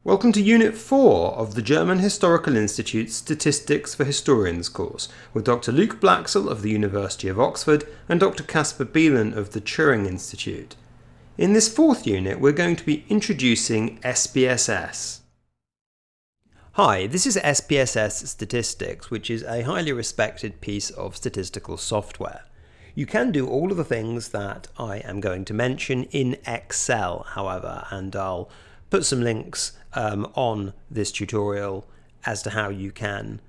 Welcome to Unit 4 of the German Historical Institute's Statistics for Historians course with Dr. Luke Blaxall of the University of Oxford and Dr. Caspar Bielen of the Turing Institute. In this fourth unit, we're going to be introducing SPSS. Hi, this is SPSS Statistics, which is a highly respected piece of statistical software. You can do all of the things that I am going to mention in Excel, however, and I'll put some links on this tutorial as to how you can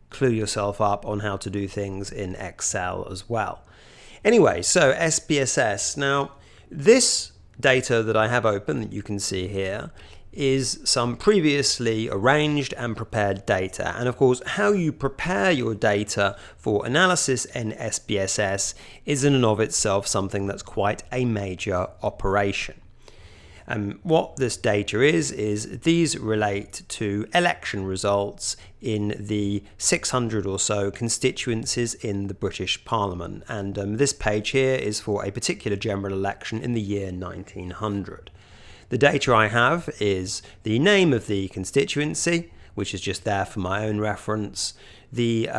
clue yourself up on how to do things in Excel as well. Anyway, so SPSS. Now, this data that I have open that you can see here is some previously arranged and prepared data. And of course, how you prepare your data for analysis in SPSS is in and of itself something that's quite a major operation. What this data is these relate to election results in the 600 or so constituencies in the British Parliament. And this page here is for a particular general election in the year 1900. The data I have is the name of the constituency, which is just there for my own reference, the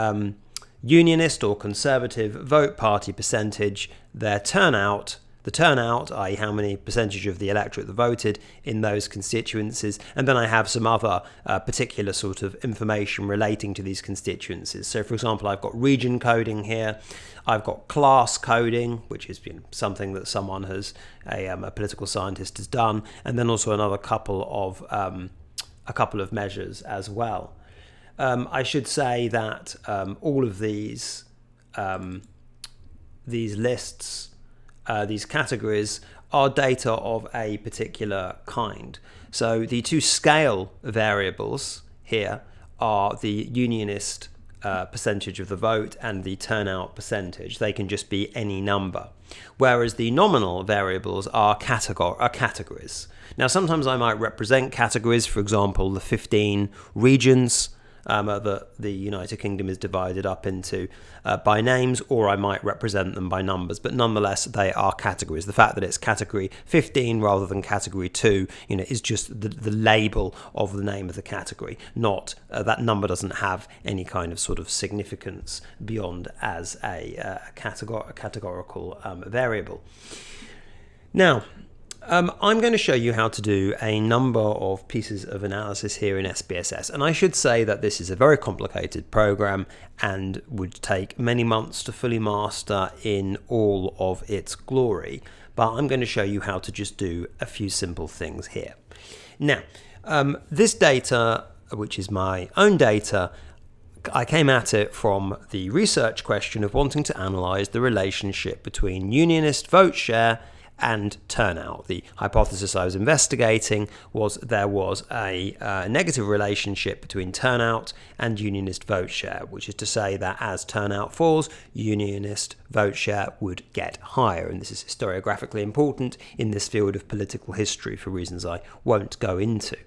Unionist or Conservative vote party percentage, their turnout, the turnout, i.e. how many percentage of the electorate that voted in those constituencies, and then I have some other particular sort of information relating to these constituencies. So for example, I've got region coding here, I've got class coding, which is something that someone has, a political scientist has done, and then also another couple of measures as well. I should say that all of these lists, these categories are data of a particular kind. So the two scale variables here are the Unionist percentage of the vote and the turnout percentage. They can just be any number. Whereas the nominal variables are categories. Now sometimes I might represent categories, for example, the 15 regions that the United Kingdom is divided up into by names, or I might represent them by numbers, but nonetheless they are categories. The fact that it's category 15 rather than category 2, is just the label of the name of the category, not that number doesn't have any kind of sort of significance beyond as a categorical variable. Now, I'm going to show you how to do a number of pieces of analysis here in SPSS, and I should say that this is a very complicated program and would take many months to fully master in all of its glory, but I'm going to show you how to just do a few simple things here. Now, this data, which is my own data, I came at it from the research question of wanting to analyse the relationship between Unionist vote share and turnout. The hypothesis I was investigating was there was a negative relationship between turnout and Unionist vote share, which is to say that as turnout falls, Unionist vote share would get higher. And this is historiographically important in this field of political history for reasons I won't go into.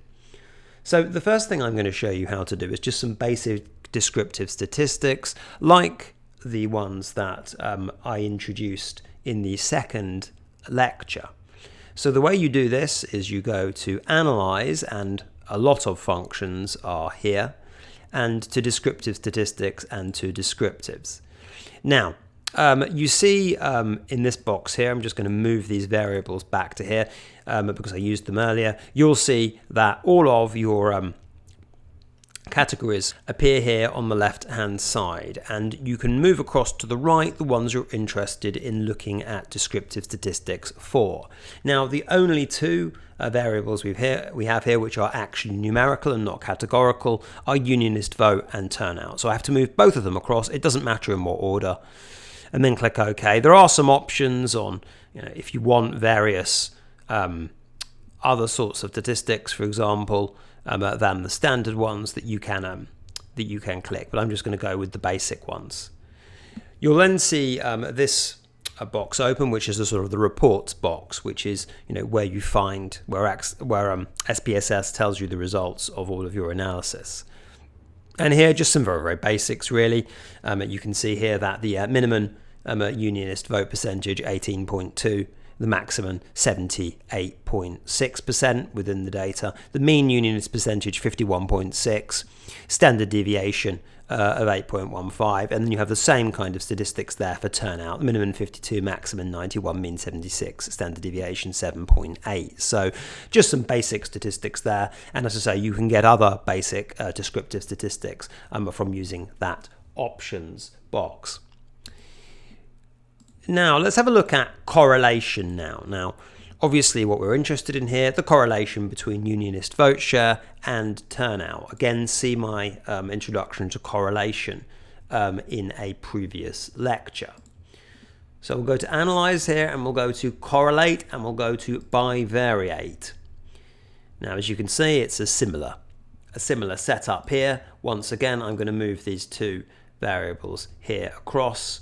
So the first thing I'm going to show you how to do is just some basic descriptive statistics, like the ones that I introduced in the second lecture. So the way you do this is you go to Analyze, and a lot of functions are here, and to Descriptive Statistics and to Descriptives. Now, you see in this box here, I'm just going to move these variables back to here because I used them earlier. You'll see that all of your categories appear here on the left hand side, and you can move across to the right the ones you're interested in looking at descriptive statistics for. Now, the only two variables we have here which are actually numerical and not categorical are Unionist vote and turnout. So I have to move both of them across. It doesn't matter in what order, and then click OK. There are some options on, if you want various other sorts of statistics, for example, than the standard ones that you can click, but I'm just going to go with the basic ones. You'll then see this box open, which is a sort of the reports box, which is where you find where SPSS tells you the results of all of your analysis. And here, just some very, very basics really. You can see here that the minimum Unionist vote percentage 18.2 the maximum 78.6% within the data, the mean unionist percentage 51.6, standard deviation of 8.15, and then you have the same kind of statistics there for turnout, minimum 52, maximum 91, mean 76, standard deviation 7.8. So just some basic statistics there, and as I say, you can get other basic descriptive statistics from using that options box. Now let's have a look at correlation now. Now obviously what we're interested in here, the correlation between unionist vote share and turnout. Again, see my introduction to correlation in a previous lecture. So we'll go to analyze here, and we'll go to correlate, and we'll go to bivariate. Now as you can see, it's a similar setup here. Once again, I'm going to move these two variables here across.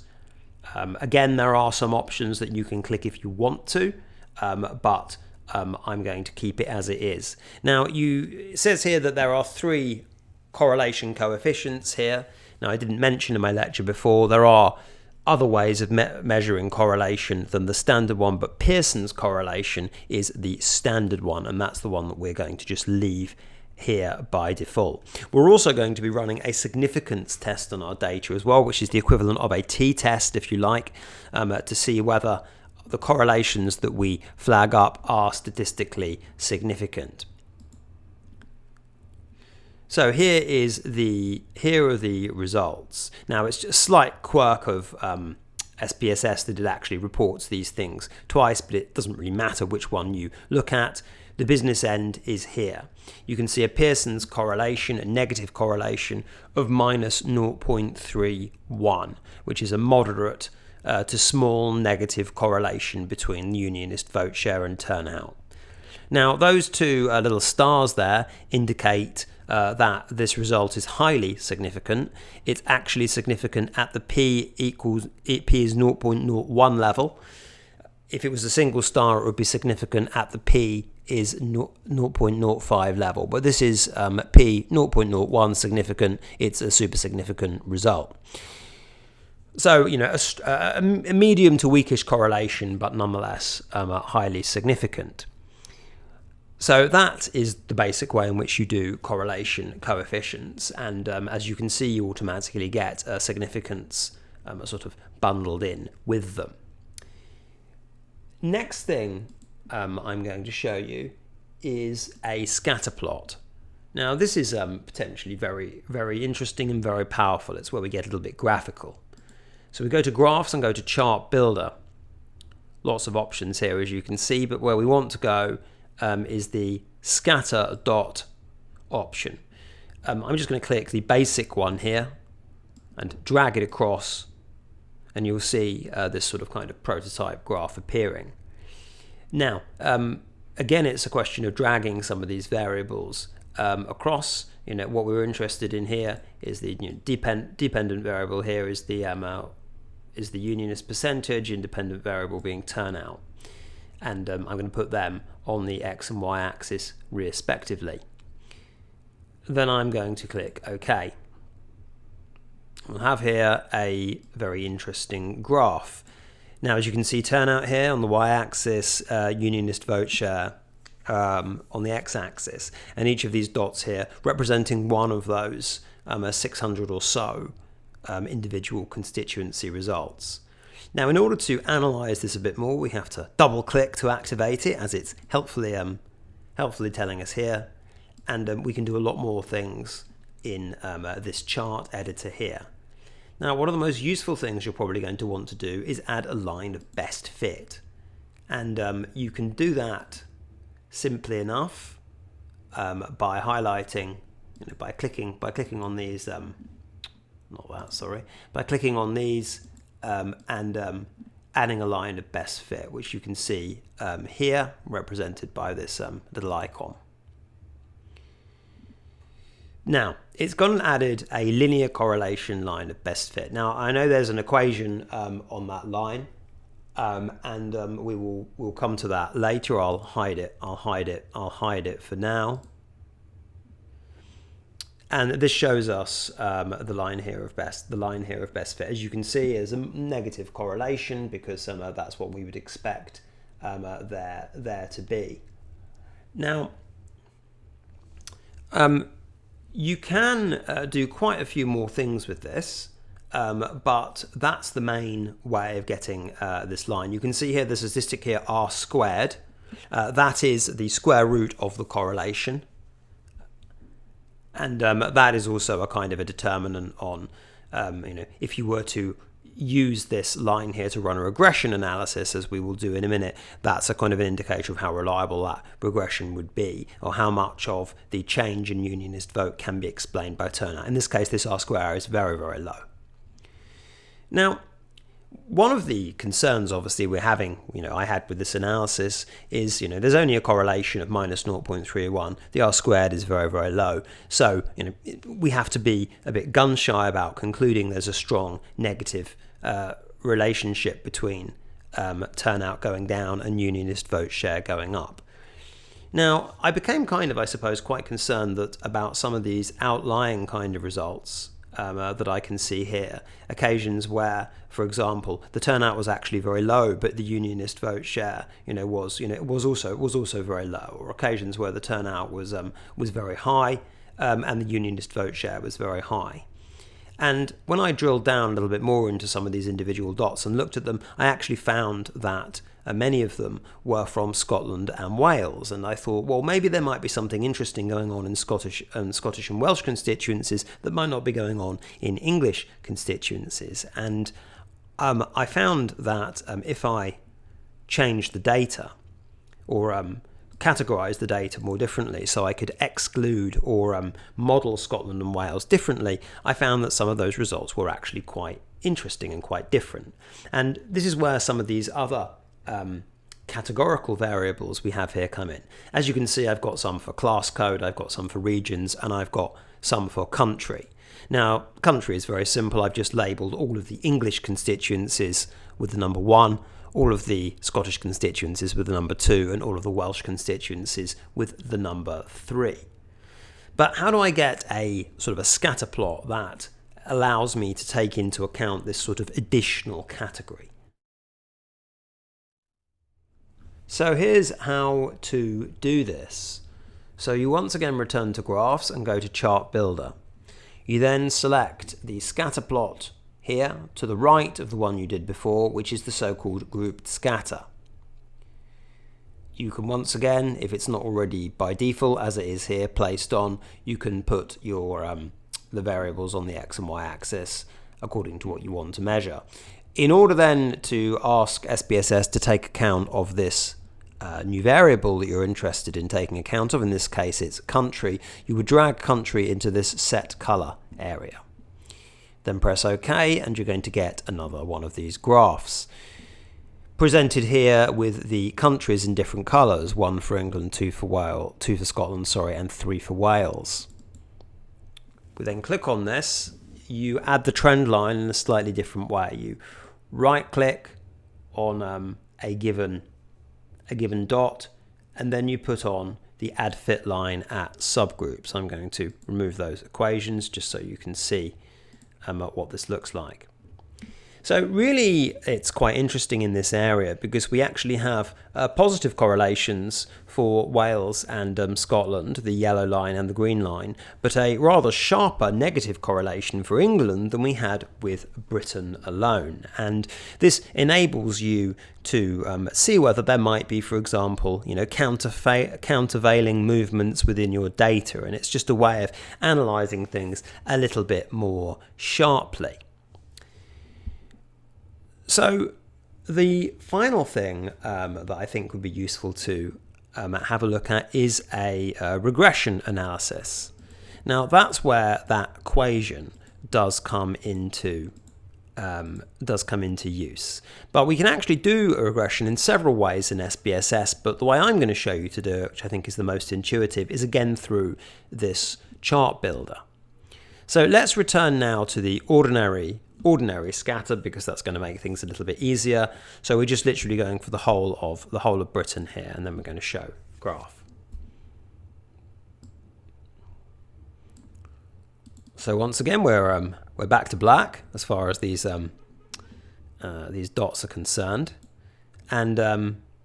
Again, there are some options that you can click if you want to, but I'm going to keep it as it is. Now, it says here that there are 3 correlation coefficients here. Now, I didn't mention in my lecture before, there are other ways of measuring correlation than the standard one, but Pearson's correlation is the standard one, and that's the one that we're going to just leave here by default. We're also going to be running a significance test on our data as well, which is the equivalent of a t-test, if you like, to see whether the correlations that we flag up are statistically significant. So here are the results. Now it's just a slight quirk of SPSS that it actually reports these things twice, but it doesn't really matter which one you look at. The business end is here. You can see a Pearson's correlation, a negative correlation of minus 0.31, which is a moderate to small negative correlation between unionist vote share and turnout. Now, those two little stars there indicate that this result is highly significant. It's actually significant at the p is 0.01 level. If it was a single star, it would be significant at the p is 0.05 level, but this is p 0.01 significant. It's a super significant result. So, you know, a medium to weakish correlation, but nonetheless highly significant. So that is the basic way in which you do correlation coefficients, and as you can see, you automatically get a significance sort of bundled in with them. Next thing I'm going to show you is a scatter plot. Now this is potentially very, very interesting and very powerful. It's where we get a little bit graphical. So we go to graphs and go to chart builder. Lots of options here, as you can see, but where we want to go is the scatter dot option. I'm just going to click the basic one here and drag it across, and you'll see this sort of kind of prototype graph appearing. Now, again, it's a question of dragging some of these variables across. You know, what we're interested in here is the dependent variable here is the unionist percentage, independent variable being turnout, and I'm going to put them on the x and y axis respectively. Then I'm going to click OK. We'll have here a very interesting graph. Now, as you can see, turnout here on the y-axis, unionist vote share on the x-axis, and each of these dots here representing one of those 600 or so individual constituency results. Now, in order to analyze this a bit more, we have to double-click to activate it, as it's helpfully telling us here, and we can do a lot more things in this chart editor here. Now, one of the most useful things you're probably going to want to do is add a line of best fit, and you can do that simply enough by highlighting, by clicking on these, by clicking on these and adding a line of best fit, which you can see here represented by this little icon. Now, it's gone and added a linear correlation line of best fit. Now, I know there's an equation on that line, and we'll come to that later. I'll hide it for now. And this shows us the line here of best fit. As you can see, there's a negative correlation because that's what we would expect there to be. Now, you can do quite a few more things with this, but that's the main way of getting this line. You can see here the statistic here, r squared. That is the square root of the correlation. And that is also a kind of a determinant on, if you were to use this line here to run a regression analysis, as we will do in a minute, that's a kind of an indicator of how reliable that regression would be, or how much of the change in unionist vote can be explained by turnout. In this case, this R square is very, very low. Now, one of the concerns, obviously, we're having, I had with this analysis is, there's only a correlation of minus 0.31. The R squared is very, very low. So, we have to be a bit gun shy about concluding there's a strong negative relationship between turnout going down and unionist vote share going up. Now, I became kind of, I suppose, quite concerned about some of these outlying kind of results that I can see here. Occasions where, for example, the turnout was actually very low, but the unionist vote share, was also very low. Or occasions where the turnout was very high, and the unionist vote share was very high. And when I drilled down a little bit more into some of these individual dots and looked at them, I actually found that many of them were from Scotland and Wales. And I thought, well, maybe there might be something interesting going on in Scottish and Welsh constituencies that might not be going on in English constituencies. And I found that if I changed the data, or categorize the data more differently, so I could exclude or model Scotland and Wales differently, I found that some of those results were actually quite interesting and quite different. And this is where some of these other categorical variables we have here come in. As you can see, I've got some for class code, I've got some for regions, and I've got some for country. Now, country is very simple. I've just labelled all of the English constituencies with the number 1, all of the Scottish constituencies with the number 2, and all of the Welsh constituencies with the number 3. But how do I get a sort of a scatter plot that allows me to take into account this sort of additional category? So here's how to do this. So you once again return to graphs and go to chart builder. You then select the scatter plot here to the right of the one you did before, which is the so-called grouped scatter. You can once again, if it's not already by default, as it is here, placed on, you can put your the variables on the x and y axis according to what you want to measure. In order then to ask SPSS to take account of this new variable that you're interested in taking account of, in this case it's country, you would drag country into this set color area. Then press OK, and you're going to get another one of these graphs. Presented here with the countries in different colours, 1 for England, 2 for Wales, 2 for Scotland, and 3 for Wales. We then click on this, you add the trend line in a slightly different way. You right click on a given dot, and then you put on the add fit line at subgroups. I'm going to remove those equations just so you can see what this looks like. So really it's quite interesting in this area because we actually have positive correlations for Wales and Scotland, the yellow line and the green line, but a rather sharper negative correlation for England than we had with Britain alone. And this enables you to see whether there might be, for example, countervailing movements within your data, and it's just a way of analysing things a little bit more sharply. So the final thing that I think would be useful to have a look at is a regression analysis. Now that's where that equation does come into use. But we can actually do a regression in several ways in SPSS, but the way I'm going to show you to do it, which I think is the most intuitive, is again through this chart builder. So let's return now to the ordinary scatter, because that's going to make things a little bit easier. So we're just literally going for the whole of Britain here, and then we're going to show graph. So once again we're back to black as far as these dots are concerned, and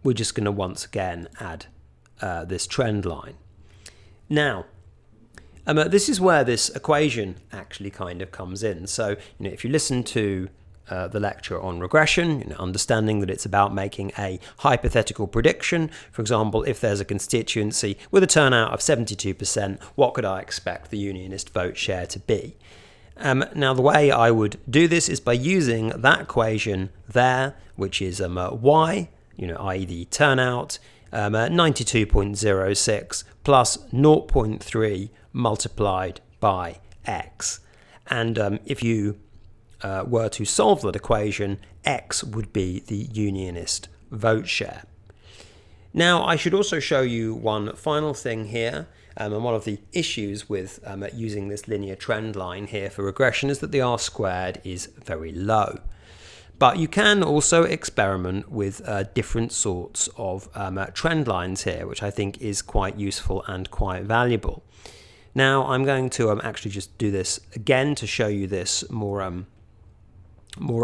we're just going to once again add this trend line. Now, this is where this equation actually kind of comes in. So, if you listen to the lecture on regression, understanding that it's about making a hypothetical prediction. For example, if there's a constituency with a turnout of 72%, what could I expect the unionist vote share to be? Now, the way I would do this is by using that equation there, which is y, i.e. the turnout, 92.06 plus 0.3 multiplied by x. And if you were to solve that equation, x would be the unionist vote share. Now, I should also show you one final thing here. And one of the issues with using this linear trend line here for regression is that the R squared is very low. But you can also experiment with different sorts of trend lines here, which I think is quite useful and quite valuable. Now, I'm going to actually just do this again to show you this more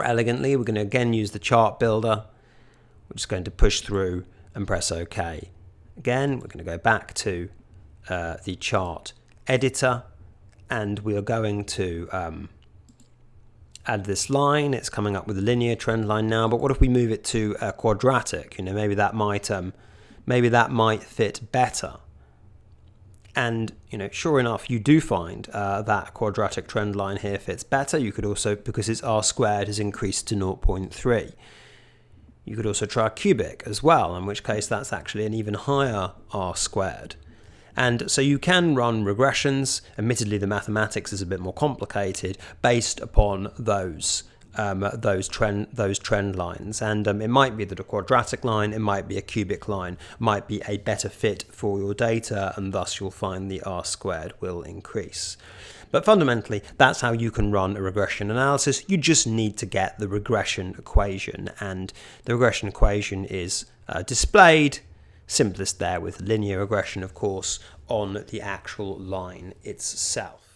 elegantly. We're going to again use the chart builder. We're just going to push through and press OK. Again, we're going to go back to the chart editor, and we are going to add this line. It's coming up with a linear trend line now, but what if we move it to a quadratic? Maybe that might fit better. And sure enough, you do find that quadratic trend line here fits better. You could also, because its R squared has increased to 0.3. You could also try a cubic as well, in which case that's actually an even higher R squared. And so you can run regressions. Admittedly, the mathematics is a bit more complicated based upon those trend lines. And it might be that a quadratic line, it might be a cubic line, might be a better fit for your data, and thus you'll find the R squared will increase. But fundamentally, that's how you can run a regression analysis. You just need to get the regression equation, and the regression equation is displayed, simplest there, with linear regression, of course, on the actual line itself.